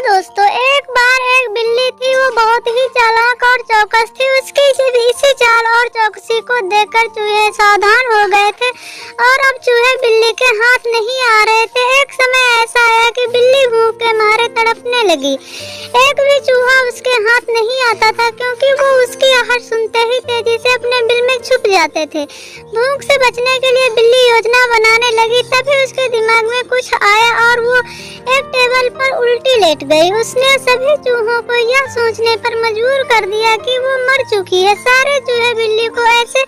दोस्तों, एक बार एक बिल्ली थी। वो बहुत ही चालाक और चौकस थी। उसकी इसी चाल और चौकसी को देखकर चूहे सावधान हो गए थे और अब चूहे बिल्ली के हाथ नहीं आ रहे थे। एक समय ऐसा आया कि बिल्ली भूख के मारे तड़पने लगी। एक भी चूहा उसके हाथ नहीं आता था, क्योंकि वो उसकी आहट सुनते ही तेजी से अपने बिल में छुप जाते थे। भूख से बचने के लिए बिल्ली योजना बनाने लगी। तभी उसके दिमाग में कुछ आया और वो एक टेबल पर उल्टी लेट गई। उसने सभी चूहों को यह सोचने पर मजबूर कर दिया कि वो मर चुकी है। सारे चूहे बिल्ली को ऐसे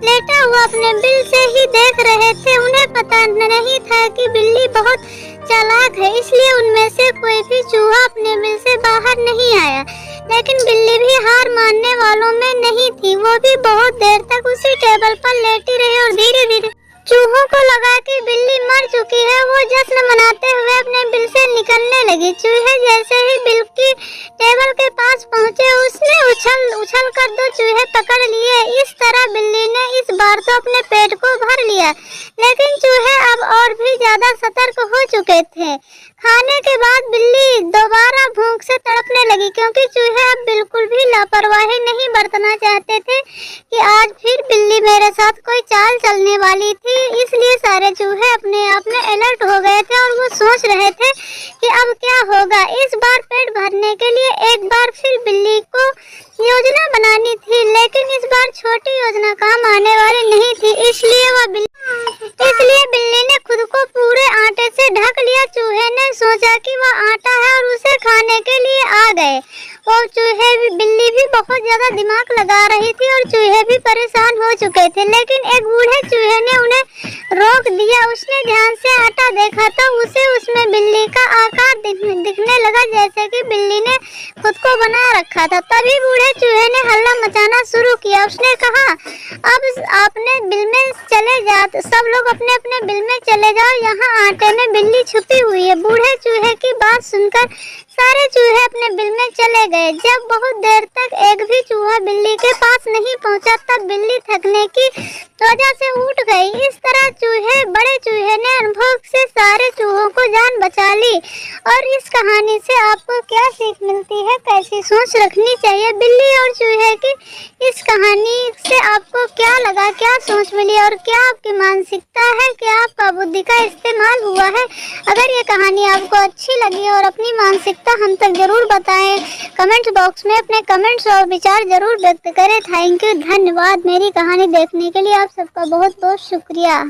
लेटा हुआ अपने बिल से ही देख रहे थे। उन्हें पता नहीं था कि बिल्ली बहुत चालाक है, इसलिए उनमें से कोई भी चूहा अपने बिल से बाहर नहीं आया। लेकिन बिल्ली भी हार मानने वालों में नहीं थी। वो भी बहुत देर तक उसी टेबल पर लेटी रही और धीरे धीरे चूहों को लगा कि बिल्ली मर चुकी है। वो जश्न मनाते हुए अपने बिल से निकलने लगी। चूहे जैसे ही बिल की टेबल के पास पहुंचे, उसने उछल कर दो चूहे पकड़ लिए। इस तरह बिल्ली ने इस बार तो अपने पेट को भर लिया, लेकिन चूहे अब और भी ज्यादा सतर्क हो चुके थे। खाने के बाद बिल्ली दोबारा भूख से तड़पने लगी, क्योंकि चूहे अब बिल्कुल भी लापरवाही नहीं बरतना चाहते थे कि आज फिर बिल्ली मेरे साथ कोई चाल चलने वाली थी। इसलिए सारे चूहे अपने आप में अलर्ट हो गए थे और वो सोच रहे थे कि अब क्या होगा। इस बार पेट भरने के लिए एक बार फिर बिल्ली को योजना बनानी थी, लेकिन इस बार छोटी योजना काम आने वाली नहीं थी। इसलिए बिल्ली ने खुद को पूरे आटे से ढक लिया। चूहे ने सोचा कि वह आटा है और उसे खाने के लिए आ गए। और बिल्ली भी बहुत ज्यादा दिमाग लगा रही थी और चूहे भी परेशान हो चुके थे। लेकिन एक बूढ़े चूहे ने उन्हें रोक दिया। उसने ध्यान से आटा देखा तो उसे उसमें बिल्ली का आकार दिखने लगा, जैसे कि बिल्ली ने खुद को बना रखा था। तभी बूढ़े चूहे ने हल्ला मचाना शुरू किया। उसने कहा, अब अपने बिल में चले जाओ, सब लोग अपने अपने बिल में चले जाओ, यहाँ आटे में बिल्ली छुपी हुई है। बूढ़े चूहे की बात सुनकर सारे चूहे अपने बिल में चले गए। जब बहुत देर तक एक भी चूहा बिल्ली के पास नहीं पहुंचा, तब बिल्ली थकने की वजह से उठ गई। इस तरह बड़े चूहे ने अनुभव से सारे चूहों को जान बचा ली। और इस कहानी से आपको क्या सीख मिलती है, कैसी सोच रखनी चाहिए? बिल्ली और चूहे की इस कहानी से आपको क्या लगा, क्या सोच मिली और क्या आपकी मानसिकता है, क्या आपका बुद्धि का इस्तेमाल हुआ है? अगर ये कहानी आपको अच्छी लगी और अपनी मानसिकता हम तक जरूर बताएं। कमेंट बॉक्स में अपने कमेंट्स और विचार जरूर व्यक्त करें। थैंक यू, धन्यवाद। मेरी कहानी देखने के लिए आप सबका बहुत बहुत शुक्रिया।